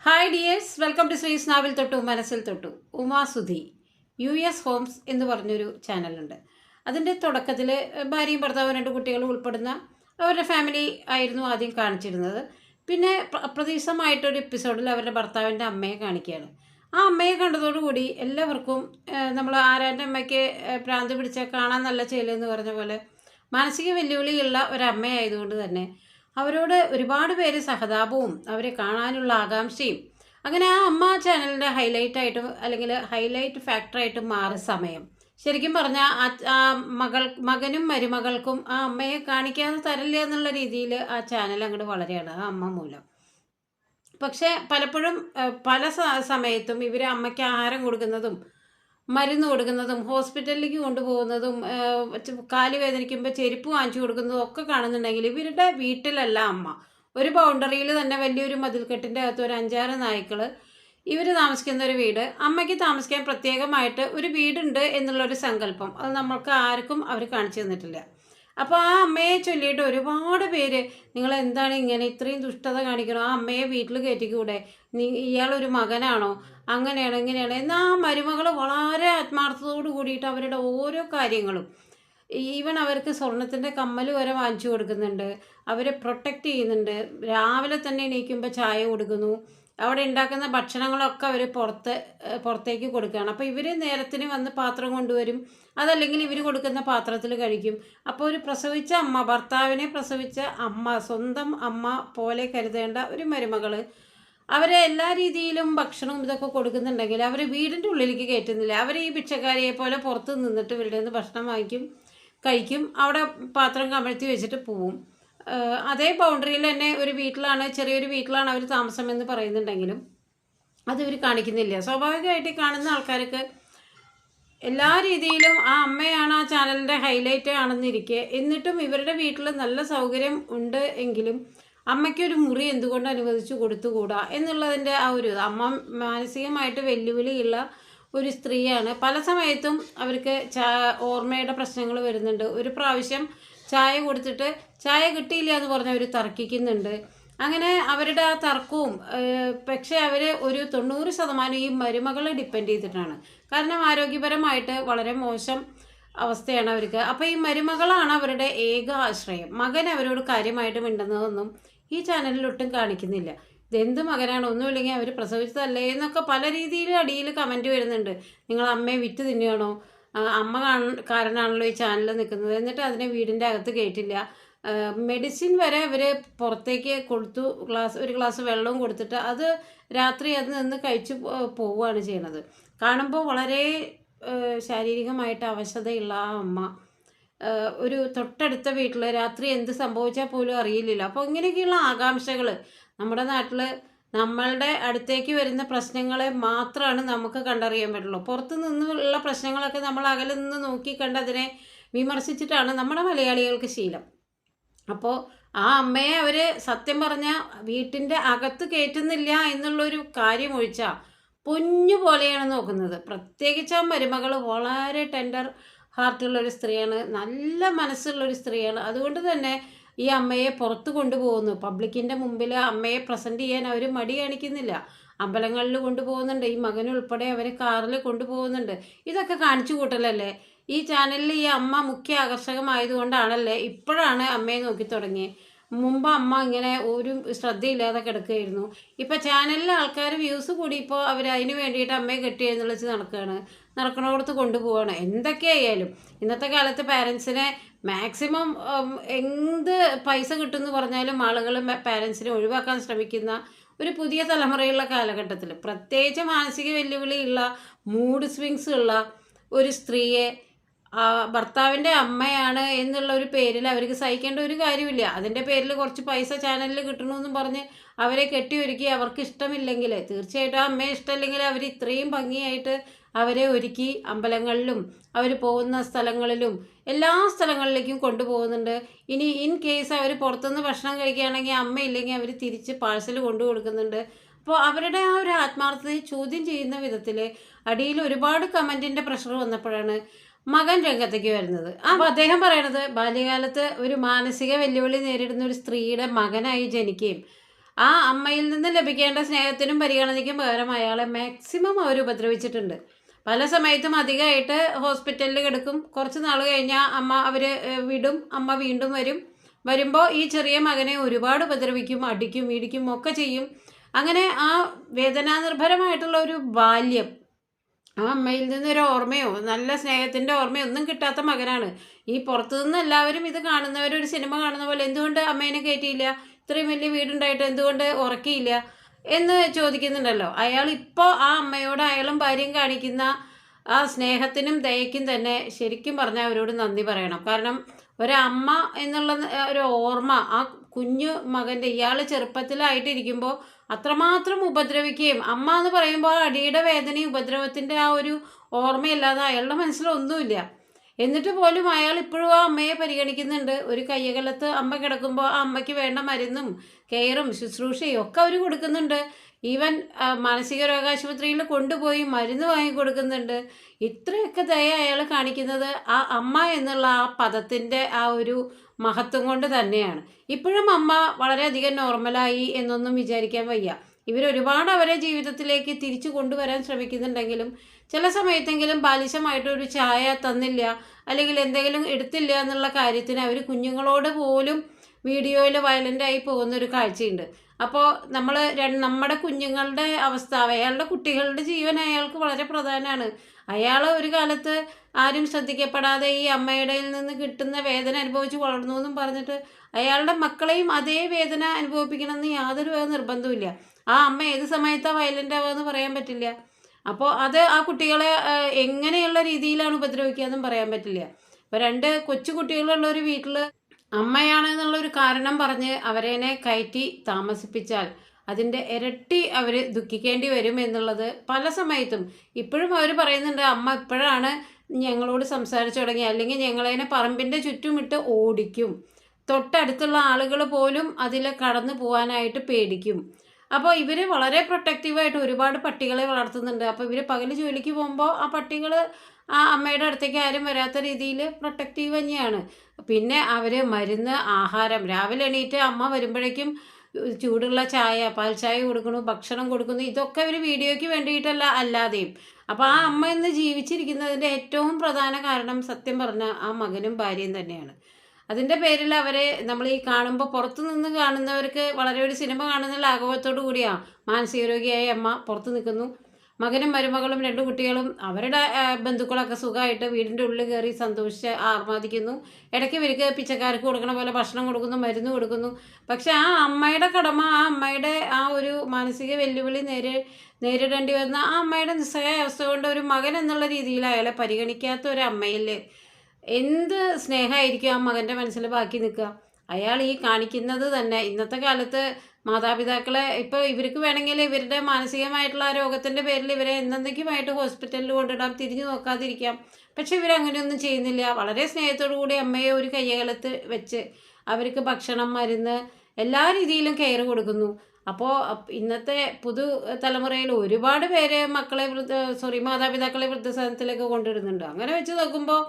Hi dears, welcome to ശ്രീസ് നാവിൽ തൊട്ടു മനസ്സിൽ തൊട്ടു. ഉമാസുധി US ഹോംസ് എന്ന് പറഞ്ഞൊരു ചാനലുണ്ട്. അതിൻ്റെ തുടക്കത്തിൽ ഭാര്യയും ഭർത്താവും രണ്ട് കുട്ടികളും ഉൾപ്പെടുന്ന അവരുടെ ഫാമിലി ആയിരുന്നു ആദ്യം കാണിച്ചിരുന്നത്. പിന്നെ അപ്രതീക്ഷിതമായിട്ടൊരു എപ്പിസോഡിൽ അവരുടെ ഭർത്താവിൻ്റെ അമ്മയെ കാണിക്കുകയാണ്. ആ അമ്മയെ കണ്ടതോടുകൂടി എല്ലാവർക്കും നമ്മൾ ആരാൻ്റെ അമ്മയ്ക്ക് ഭ്രാന്ത് പിടിച്ചാൽ കാണാൻ നല്ല ചേലെന്ന് പറഞ്ഞ പോലെ മാനസിക വെല്ലുവിളിയുള്ള ഒരമ്മയായതുകൊണ്ട് തന്നെ അവരോട് ഒരുപാട് പേര് സഹതാപവും അവരെ കാണാനുള്ള ആകാംക്ഷയും അങ്ങനെ ആ അമ്മ ചാനലിൻ്റെ ഹൈലൈറ്റായിട്ട് അല്ലെങ്കിൽ ഹൈലൈറ്റ് ഫാക്ടറായിട്ട് മാറിയ സമയം ശരിക്കും പറഞ്ഞാൽ ആ മകനും മരുമകൾക്കും ആ അമ്മയെ കാണിക്കാതെ തരില്ല എന്നുള്ള രീതിയിൽ ആ ചാനൽ അങ്ങോട്ട് വളരെയാണ് ആ അമ്മ മൂലം. പക്ഷേ പലപ്പോഴും പല സമയത്തും ഇവർ അമ്മയ്ക്ക് ആഹാരം കൊടുക്കുന്നതും മരുന്ന് കൊടുക്കുന്നതും ഹോസ്പിറ്റലിലേക്ക് കൊണ്ടുപോകുന്നതും കാല് വേദനിക്കുമ്പോൾ ചെരുപ്പ് വാങ്ങിച്ചു കൊടുക്കുന്നതും ഒക്കെ കാണുന്നുണ്ടെങ്കിൽ ഇവരുടെ വീട്ടിലല്ല അമ്മ. ഒരു ബൗണ്ടറിയിൽ തന്നെ വലിയൊരു മതിൽക്കെട്ടിൻ്റെ അകത്ത് ഒരു 5-6 നായ്ക്കൾ ഇവർ താമസിക്കുന്ന ഒരു വീട്. അമ്മയ്ക്ക് താമസിക്കാൻ പ്രത്യേകമായിട്ട് ഒരു വീടുണ്ട് എന്നുള്ളൊരു സങ്കല്പം അത് നമ്മൾക്ക് ആർക്കും അവർ കാണിച്ചു തന്നിട്ടില്ല. അപ്പോൾ ആ അമ്മയെ ചൊല്ലിയിട്ട് ഒരുപാട് പേര് നിങ്ങൾ എന്താണ് ഇങ്ങനെ ഇത്രയും ദുഷ്ടത കാണിക്കണോ, ആ അമ്മയെ വീട്ടിൽ കയറ്റിക്കൂടെ, ഇയാളൊരു മകനാണോ, അങ്ങനെയാണ് ഇങ്ങനെയാണ് എന്നാൽ ആ മരുമകൾ വളരെ ആത്മാർത്ഥതയോട് കൂടിയിട്ട് അവരുടെ ഓരോ കാര്യങ്ങളും ഈവൻ അവർക്ക് സ്വർണത്തിൻ്റെ കമ്മൽ വരെ വാങ്ങിച്ചു കൊടുക്കുന്നുണ്ട്, അവരെ പ്രൊട്ടക്റ്റ് ചെയ്യുന്നുണ്ട്. രാവിലെ തന്നെ എണീക്കുമ്പോൾ ചായ കൊടുക്കുന്നു, അവിടെ ഉണ്ടാക്കുന്ന ഭക്ഷണങ്ങളൊക്കെ അവർ പുറത്തേക്ക് കൊടുക്കുകയാണ്. അപ്പോൾ ഇവർ നേരത്തിന് വന്ന് പാത്രം കൊണ്ടുവരും, അതല്ലെങ്കിൽ ഇവർ കൊടുക്കുന്ന പാത്രത്തിൽ കഴിക്കും. അപ്പോൾ ഒരു പ്രസവിച്ച അമ്മ, ഭർത്താവിനെ പ്രസവിച്ച അമ്മ, സ്വന്തം അമ്മ പോലെ കരുതേണ്ട ഒരു മരുമകൾ അവരെ എല്ലാ രീതിയിലും ഭക്ഷണവും ഇതൊക്കെ കൊടുക്കുന്നുണ്ടെങ്കിൽ അവർ വീടിൻ്റെ ഉള്ളിലേക്ക് കയറ്റുന്നില്ല. അവർ ഈ ഭിക്ഷക്കാരിയെ പോലെ പുറത്ത് നിന്നിട്ട് ഇവരുടെ നിന്ന് ഭക്ഷണം വാങ്ങിക്കും, കഴിക്കും, അവിടെ പാത്രം കമഴ്ത്തി വെച്ചിട്ട് പോവും. അതേ ബൗണ്ടറിയിൽ തന്നെ ഒരു വീട്ടിലാണ്, ചെറിയൊരു വീട്ടിലാണ് അവർ താമസമെന്ന് പറയുന്നുണ്ടെങ്കിലും അത് ഇവർ കാണിക്കുന്നില്ല. സ്വാഭാവികമായിട്ട് കാണുന്ന ആൾക്കാർക്ക് എല്ലാ രീതിയിലും ആ അമ്മയാണ് ആ ചാനലിൻ്റെ ഹൈലൈറ്റ് ആണെന്നിരിക്കെ എന്നിട്ടും ഇവരുടെ വീട്ടിൽ നല്ല സൗകര്യം ഉണ്ട് എങ്കിലും അമ്മയ്ക്കൊരു മുറി എന്തുകൊണ്ട് അനുവദിച്ചു കൊടുത്തുകൂടാ എന്നുള്ളതിൻ്റെ ആ ഒരു അമ്മ മാനസികമായിട്ട് വെല്ലുവിളിയുള്ള ഒരു സ്ത്രീയാണ്. പല സമയത്തും അവർക്ക് ഓർമ്മയുടെ പ്രശ്നങ്ങൾ വരുന്നുണ്ട്. ഒരു പ്രാവശ്യം ചായ കൊടുത്തിട്ട് ചായ കിട്ടിയില്ല എന്ന് പറഞ്ഞ് അവർ തർക്കിക്കുന്നുണ്ട്. അങ്ങനെ അവരുടെ ആ തർക്കവും പക്ഷേ അവർ ഒരു 90% ഈ മരുമകളെ ഡിപ്പെൻഡ് ചെയ്തിട്ടാണ്. കാരണം ആരോഗ്യപരമായിട്ട് വളരെ മോശം അവസ്ഥയാണ് അവർക്ക്. അപ്പോൾ ഈ മരുമകളാണ് അവരുടെ ഏക ആശ്രയം. മകൻ അവരോട് കാര്യമായിട്ട് മിണ്ടുന്നതൊന്നും ഈ ചാനലിൽ ഒട്ടും കാണിക്കുന്നില്ല. ഇതെന്ത് മകനാണ്, ഒന്നുമില്ലെങ്കിൽ അവർ പ്രസവിച്ചതല്ലേ എന്നൊക്കെ പല രീതിയിൽ അടിയിൽ കമൻറ്റ് വരുന്നുണ്ട്. നിങ്ങൾ അമ്മയെ വിറ്റ് തിന്നുകയാണോ, അമ്മ കാരണമാണല്ലോ ഈ ചാനലിൽ നിൽക്കുന്നത്, എന്നിട്ട് അതിനെ വീടിൻ്റെ അകത്ത് കയറ്റില്ല. മെഡിസിൻ വരെ അവർ പുറത്തേക്ക് കൊടുത്തു, ഒരു ഗ്ലാസ് വെള്ളവും കൊടുത്തിട്ട് അത് രാത്രി അത് നിന്ന് കഴിച്ച് പോവുകയാണ് ചെയ്യണത്. കാണുമ്പോൾ വളരെ ശാരീരികമായിട്ട് അവശതയുള്ള ആ അമ്മ ഒരു തൊട്ടടുത്ത വീട്ടിൽ രാത്രി എന്ത് സംഭവിച്ചാൽ പോലും അറിയില്ലല്ലോ. അപ്പോൾ ഇങ്ങനെയൊക്കെയുള്ള ആകാംക്ഷകൾ നമ്മുടെ നാട്ടിൽ നമ്മളുടെ അടുത്തേക്ക് വരുന്ന പ്രശ്നങ്ങളെ മാത്രമാണ് നമുക്ക് കണ്ടറിയാൻ പറ്റുള്ളൂ. പുറത്തു നിന്നുള്ള പ്രശ്നങ്ങളൊക്കെ നമ്മൾ അകലെ നിന്ന് നോക്കി കണ്ട് അതിനെ വിമർശിച്ചിട്ടാണ് നമ്മുടെ മലയാളികൾക്ക് ശീലം. അപ്പോൾ ആ അമ്മയെ അവർ സത്യം പറഞ്ഞാൽ വീട്ടിൻ്റെ അകത്ത് കയറ്റുന്നില്ല എന്നുള്ളൊരു കാര്യം ഒഴിച്ചാൽ പൊന്നു പോലെയാണ് നോക്കുന്നത്. പ്രത്യേകിച്ച് ആ മരുമകൾ വളരെ ടെൻഡർ ഹാർട്ടുള്ളൊരു സ്ത്രീയാണ്, നല്ല മനസ്സുള്ളൊരു സ്ത്രീയാണ്. അതുകൊണ്ട് തന്നെ ഈ അമ്മയെ പുറത്ത് കൊണ്ടുപോകുന്നു. പബ്ലിക്കിൻ്റെ മുമ്പിൽ അമ്മയെ പ്രസൻറ്റ് ചെയ്യാൻ അവർ മടി കാണിക്കുന്നില്ല. അമ്പലങ്ങളിൽ കൊണ്ടുപോകുന്നുണ്ട്, ഈ മകനുൾപ്പെടെ അവരെ കാറിൽ കൊണ്ടുപോകുന്നുണ്ട്. ഇതൊക്കെ കാണിച്ചു കൂട്ടലല്ലേ. ഈ ചാനലിൽ ഈ അമ്മ മുഖ്യ ആകർഷകമായതുകൊണ്ടാണല്ലേ ഇപ്പോഴാണ് അമ്മയെ നോക്കി തുടങ്ങിയത്. മുമ്പ് അമ്മ ഇങ്ങനെ ഒരു ശ്രദ്ധയില്ലാതെ കിടക്കുകയായിരുന്നു. ഇപ്പോൾ ചാനലിലെ ആൾക്കാർ വ്യൂസ് കൂടിയപ്പോൾ അവർ അതിന് വേണ്ടിയിട്ട് അമ്മയെ കെട്ടി എഴുന്നള്ളിച്ച് നടക്കണോടത്ത് കൊണ്ടുപോവാണ്. എന്തൊക്കെയായാലും ഇന്നത്തെ കാലത്ത് പാരൻസിനെ മാക്സിമം എന്ത് പൈസ കിട്ടുമെന്ന് പറഞ്ഞാലും ആളുകൾ പാരൻസിനെ ഒഴിവാക്കാൻ ശ്രമിക്കുന്ന ഒരു പുതിയ തലമുറയുള്ള കാലഘട്ടത്തിൽ പ്രത്യേകിച്ച് മാനസിക വെല്ലുവിളിയുള്ള മൂഡ് സ്വിങ്സ് ഉള്ള ഒരു സ്ത്രീയെ ഭർത്താവിൻ്റെ അമ്മയാണ് എന്നുള്ള ഒരു പേരിൽ അവർക്ക് സഹിക്കേണ്ട ഒരു കാര്യമില്ല. അതിൻ്റെ പേരിൽ കുറച്ച് പൈസ ചാനലിൽ കിട്ടണമെന്നും പറഞ്ഞ് അവരെ കെട്ടിയൊരുക്കി അവർക്ക് ഇഷ്ടമില്ലെങ്കിൽ, തീർച്ചയായിട്ടും ആ അമ്മയെ ഇഷ്ടമില്ലെങ്കിൽ അവർ ഇത്രയും ഭംഗിയായിട്ട് അവരെ ഒരുക്കി അമ്പലങ്ങളിലും അവർ പോകുന്ന സ്ഥലങ്ങളിലും എല്ലാ സ്ഥലങ്ങളിലേക്കും കൊണ്ടുപോകുന്നുണ്ട്. ഇനി ഇൻ കേസ് അവർ പുറത്തുനിന്ന് ഭക്ഷണം കഴിക്കുകയാണെങ്കിൽ അമ്മയില്ലെങ്കിൽ അവർ തിരിച്ച് പാഴ്സൽ കൊണ്ടു കൊടുക്കുന്നുണ്ട്. അപ്പോൾ അവരുടെ ആ ഒരു ആത്മാർത്ഥതയെ ചോദ്യം ചെയ്യുന്ന വിധത്തിൽ അടിയിൽ ഒരുപാട് കമൻറ്റിൻ്റെ പ്രഷർ വന്നപ്പോഴാണ് മകൻ രംഗത്തേക്ക് വരുന്നത്. അപ്പോൾ അദ്ദേഹം പറയണത് ബാല്യകാലത്ത് ഒരു മാനസിക വെല്ലുവിളി നേരിടുന്ന ഒരു സ്ത്രീയുടെ മകനായി ജനിക്കുകയും ആ അമ്മയിൽ നിന്ന് ലഭിക്കേണ്ട സ്നേഹത്തിനും പരിഗണനയ്ക്കും പകരം അയാളെ മാക്സിമം അവർ ഉപദ്രവിച്ചിട്ടുണ്ട്. പല സമയത്തും അധികമായിട്ട് ഹോസ്പിറ്റലിൽ കിടക്കും. കുറച്ച് നാൾ കഴിഞ്ഞാൽ അമ്മ അവർ വിടും, അമ്മ വീണ്ടും വരും. വരുമ്പോൾ ഈ ചെറിയ മകനെ ഒരുപാട് ഉപദ്രവിക്കും, അടിക്കും, ഇടിക്കും ഒക്കെ ചെയ്യും. അങ്ങനെ ആ വേദനാനിർഭരമായിട്ടുള്ള ഒരു ബാല്യം, ആ അമ്മയിൽ നിന്നൊരു ഓർമ്മയോ നല്ല സ്നേഹത്തിൻ്റെ ഓർമ്മയോ ഒന്നും കിട്ടാത്ത മകനാണ്. ഈ പുറത്തുനിന്ന് എല്ലാവരും ഇത് കാണുന്നവരൊരു സിനിമ കാണുന്ന പോലെ എന്തുകൊണ്ട് അമ്മേനെ കയറ്റിയില്ല, ഇത്രയും വലിയ വീടുണ്ടായിട്ട് എന്തുകൊണ്ട് ഉറക്കിയില്ല എന്ന് ചോദിക്കുന്നുണ്ടല്ലോ. അയാൾ ഇപ്പോൾ ആ അമ്മയോട് അയാളും ഭാര്യയും കാണിക്കുന്ന ആ സ്നേഹത്തിനും ദയയ്ക്കും തന്നെ ശരിക്കും പറഞ്ഞാൽ അവരോട് നന്ദി പറയണം. കാരണം ഒരമ്മ എന്നുള്ള ഒരു ഓർമ്മ ആ കുഞ്ഞു മകൻ്റെ, ഇയാൾ ചെറുപ്പത്തിലായിട്ടിരിക്കുമ്പോൾ അത്രമാത്രം ഉപദ്രവിക്കുകയും, അമ്മ എന്ന് പറയുമ്പോൾ ആ അടിയുടെ വേദനയും ഉപദ്രവത്തിൻ്റെ ആ ഒരു ഓർമ്മയല്ലാതെ അയാളുടെ മനസ്സിലൊന്നുമില്ല. എന്നിട്ട് പോലും അയാൾ ഇപ്പോഴും ആ അമ്മയെ പരിഗണിക്കുന്നുണ്ട്. ഒരു കയ്യകലത്ത് അമ്മ കിടക്കുമ്പോൾ ആ അമ്മയ്ക്ക് വേണ്ട മരുന്നും കെയറും ശുശ്രൂഷയും ഒക്കെ അവർ കൊടുക്കുന്നുണ്ട്. ഈവൻ മാനസിക രോഗാശുപത്രിയിൽ കൊണ്ടുപോയി മരുന്ന് വാങ്ങിക്കൊടുക്കുന്നുണ്ട്. ഇത്രയൊക്കെ ദയ അയാൾ കാണിക്കുന്നത് ആ അമ്മ എന്നുള്ള ആ പദത്തിൻ്റെ ആ ഒരു മഹത്വം കൊണ്ട് തന്നെയാണ്. ഇപ്പോഴും അമ്മ വളരെയധികം നോർമലായി എന്നൊന്നും വിചാരിക്കാൻ വയ്യ. ഇവരൊരുപാട് അവരെ ജീവിതത്തിലേക്ക് തിരിച്ചു കൊണ്ടുവരാൻ ശ്രമിക്കുന്നുണ്ടെങ്കിലും ചില സമയത്തെങ്കിലും ബാലിശമായിട്ടൊരു ചായ തന്നില്ല, അല്ലെങ്കിൽ എന്തെങ്കിലും എടുത്തില്ല എന്നുള്ള കാര്യത്തിന് അവർ കുഞ്ഞുങ്ങളോട് പോലും വീഡിയോയിൽ വയലൻ്റായി പോകുന്നൊരു കാഴ്ചയുണ്ട്. അപ്പോൾ നമ്മുടെ കുഞ്ഞുങ്ങളുടെ അവസ്ഥ, അയാളുടെ കുട്ടികളുടെ ജീവൻ അയാൾക്ക് വളരെ പ്രധാനമാണ്. അയാൾ ഒരു കാലത്ത് ആരും ശ്രദ്ധിക്കപ്പെടാതെ ഈ അമ്മയുടെ നിന്ന് കിട്ടുന്ന വേദന അനുഭവിച്ച് വളർന്നു എന്നും പറഞ്ഞിട്ട് അയാളുടെ മക്കളെയും അതേ വേദന അനുഭവിപ്പിക്കണമെന്ന് യാതൊരു നിർബന്ധവുമില്ല. ആ അമ്മ ഏത് സമയത്താണ് വയലൻ്റ് ആവുകയെന്ന് പറയാൻ പറ്റില്ല. അപ്പോൾ അത് ആ കുട്ടികളെ എങ്ങനെയുള്ള രീതിയിലാണ് ഉപദ്രവിക്കുക എന്നും പറയാൻ പറ്റില്ല. ഇപ്പോൾ 2 കൊച്ചു കുട്ടികളുള്ള ഒരു വീട്ടിൽ അമ്മയാണ് എന്നുള്ളൊരു കാരണം പറഞ്ഞ് അവരെ കയറ്റി താമസിപ്പിച്ചാൽ അതിൻ്റെ ഇരട്ടി അവർ ദുഃഖിക്കേണ്ടി വരും എന്നുള്ളത് പല സമയത്തും ഇപ്പോഴും അവർ പറയുന്നുണ്ട്. അമ്മ ഇപ്പോഴാണ് ഞങ്ങളോട് സംസാരിച്ചു തുടങ്ങി, അല്ലെങ്കിൽ ഞങ്ങളതിനെ പറമ്പിൻ്റെ ചുറ്റുമിട്ട് ഓടിക്കും, തൊട്ടടുത്തുള്ള ആളുകൾ പോലും അതിൽ കടന്നു പോകാനായിട്ട് പേടിക്കും. അപ്പോൾ ഇവർ വളരെ പ്രൊട്ടക്റ്റീവായിട്ട് ഒരുപാട് പട്ടികളെ വളർത്തുന്നുണ്ട്. അപ്പോൾ ഇവർ പകൽ ജോലിക്ക് പോകുമ്പോൾ ആ പട്ടികൾ ആ അമ്മയുടെ അടുത്തേക്ക് ആരും വരാത്ത രീതിയിൽ പ്രൊട്ടക്റ്റീവ് തന്നെയാണ്. പിന്നെ അവർ മരുന്ന്, ആഹാരം, രാവിലെ എണീറ്റ് അമ്മ വരുമ്പോഴേക്കും ചൂടുള്ള ചായ, പാൽ ചായ കൊടുക്കുന്നു, ഭക്ഷണം കൊടുക്കുന്നു. ഇതൊക്കെ ഒരു വീഡിയോയ്ക്ക് വേണ്ടിയിട്ടല്ല, അല്ലാതെയും. അപ്പോൾ ആ അമ്മ ഇന്ന് ജീവിച്ചിരിക്കുന്നതിൻ്റെ ഏറ്റവും പ്രധാന കാരണം സത്യം പറഞ്ഞാൽ ആ മകനും ഭാര്യയും തന്നെയാണ്. അതിൻ്റെ പേരിൽ അവരെ നമ്മൾ ഈ കാണുമ്പോൾ പുറത്തു നിന്ന് കാണുന്നവർക്ക് വളരെ ഒരു സിനിമ കാണുന്ന ലാഘവത്തോടു കൂടിയാണ് മാനസികരോഗിയായ അമ്മ പുറത്ത് നിൽക്കുന്നു. മകനും മരുമകളും 2 കുട്ടികളും അവരുടെ ബന്ധുക്കളൊക്കെ സുഖമായിട്ട് വീടിൻ്റെ ഉള്ളിൽ കയറി സന്തോഷിച്ച് ആർമാദിക്കുന്നു. ഇടയ്ക്ക് ഇവർക്ക് പിച്ചക്കാർക്ക് കൊടുക്കണ പോലെ ഭക്ഷണം കൊടുക്കുന്നു, മരുന്ന് കൊടുക്കുന്നു. പക്ഷെ ആ അമ്മയുടെ കടമ, ആ അമ്മയുടെ ആ ഒരു മാനസിക വെല്ലുവിളി നേരിടേണ്ടി വന്ന ആ അമ്മയുടെ നിസ്സഹായ അവസ്ഥ കൊണ്ട് ഒരു മകൻ എന്നുള്ള രീതിയിൽ അയാളെ പരിഗണിക്കാത്ത ഒരു അമ്മയിൽ എന്ത് സ്നേഹമായിരിക്കും ആ മകൻ്റെ മനസ്സിൽ ബാക്കി നിൽക്കുക? അയാൾ ഈ കാണിക്കുന്നത് തന്നെ ഇന്നത്തെ കാലത്ത് മാതാപിതാക്കളെ, ഇപ്പോൾ ഇവർക്ക് വേണമെങ്കിൽ ഇവരുടെ മാനസികമായിട്ടുള്ള ആ രോഗത്തിൻ്റെ പേരിൽ ഇവരെ എന്നേക്കുമായിട്ട് ഹോസ്പിറ്റലിൽ കൊണ്ടിടാം, തിരിഞ്ഞു നോക്കാതിരിക്കാം. പക്ഷെ ഇവരങ്ങനെയൊന്നും ചെയ്യുന്നില്ല. വളരെ സ്നേഹത്തോടു കൂടി അമ്മയെ ഒരു കയ്യകലത്ത് വെച്ച് അവർക്ക് ഭക്ഷണം, മരുന്ന് എല്ലാ രീതിയിലും കെയർ കൊടുക്കുന്നു. അപ്പോൾ ഇന്നത്തെ തലമുറയിൽ ഒരുപാട് പേര് മാതാപിതാക്കളെ വൃദ്ധസദനത്തിലേക്ക് കൊണ്ടിടുന്നുണ്ട്. അങ്ങനെ വെച്ച് നോക്കുമ്പോൾ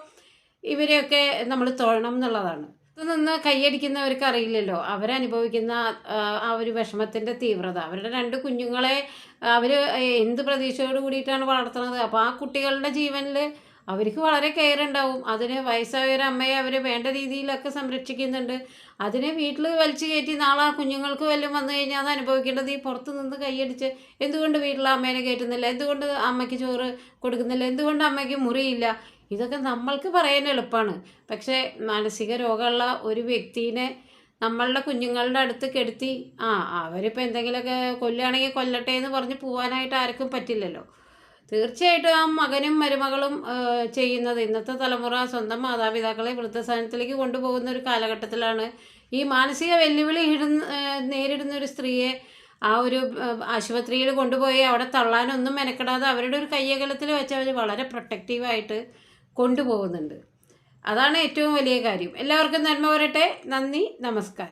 ഇവരെയൊക്കെ നമ്മൾ തൊഴണം എന്നുള്ളതാണ്. നിന്ന് കൈയടിക്കുന്നവർക്ക് അറിയില്ലല്ലോ അവരനുഭവിക്കുന്ന ആ ഒരു വിഷമത്തിൻ്റെ തീവ്രത. അവരുടെ 2 കുഞ്ഞുങ്ങളെ അവർ എന്ത് പ്രതീക്ഷയോട് കൂടിയിട്ടാണ് വളർത്തുന്നത്. അപ്പോൾ ആ കുട്ടികളുടെ ജീവനിൽ അവർക്ക് വളരെ കെയർ ഉണ്ടാവും. അതിന് വയസ്സായ ഒരു അമ്മയെ അവർ വേണ്ട രീതിയിലൊക്കെ സംരക്ഷിക്കുന്നുണ്ട്. അതിനെ വീട്ടിൽ വലിച്ചു കയറ്റി നാളെ ആ കുഞ്ഞുങ്ങൾക്ക് വല്ലതും വന്നു കഴിഞ്ഞാൽ അത് അനുഭവിക്കേണ്ടത് ഈ പുറത്ത് നിന്ന് കൈയടിച്ച് എന്തുകൊണ്ട് വീട്ടിൽ അമ്മേനെ കയറ്റുന്നില്ല, എന്തുകൊണ്ട് അമ്മയ്ക്ക് ചോറ് കൊടുക്കുന്നില്ല, എന്തുകൊണ്ട് അമ്മയ്ക്ക് മുറിയില്ല, ഇതൊക്കെ നമ്മൾക്ക് പറയാൻ എളുപ്പമാണ്. പക്ഷേ മാനസിക രോഗമുള്ള ഒരു വ്യക്തിനെ നമ്മളുടെ കുഞ്ഞുങ്ങളുടെ അടുത്ത് കെടുത്തി അവരിപ്പോൾ എന്തെങ്കിലുമൊക്കെ കൊല്ലുകയാണെങ്കിൽ കൊല്ലട്ടെ എന്ന് പറഞ്ഞ് പോകാനായിട്ട് ആർക്കും പറ്റില്ലല്ലോ. തീർച്ചയായിട്ടും ആ മകനും മരുമകളും ചെയ്യുന്നത്, ഇന്നത്തെ തലമുറ സ്വന്തം മാതാപിതാക്കളെ വൃദ്ധസദനത്തിലേക്ക് കൊണ്ടുപോകുന്ന ഒരു കാലഘട്ടത്തിലാണ് ഈ മാനസിക വെല്ലുവിളി നേരിടുന്ന ഒരു സ്ത്രീയെ ആ ഒരു ആശുപത്രിയിൽ കൊണ്ടുപോയി അവിടെ തള്ളാനൊന്നും മെനക്കെടാതെ അവരുടെ ഒരു കയ്യകലത്തിൽ വെച്ച് അവർ വളരെ പ്രൊട്ടക്റ്റീവായിട്ട് കൊണ്ടുപോകുന്നുണ്ട്. അതാണ് ഏറ്റവും വലിയ കാര്യം. എല്ലാവർക്കും നന്മ വരട്ടെ. നന്ദി, നമസ്കാരം.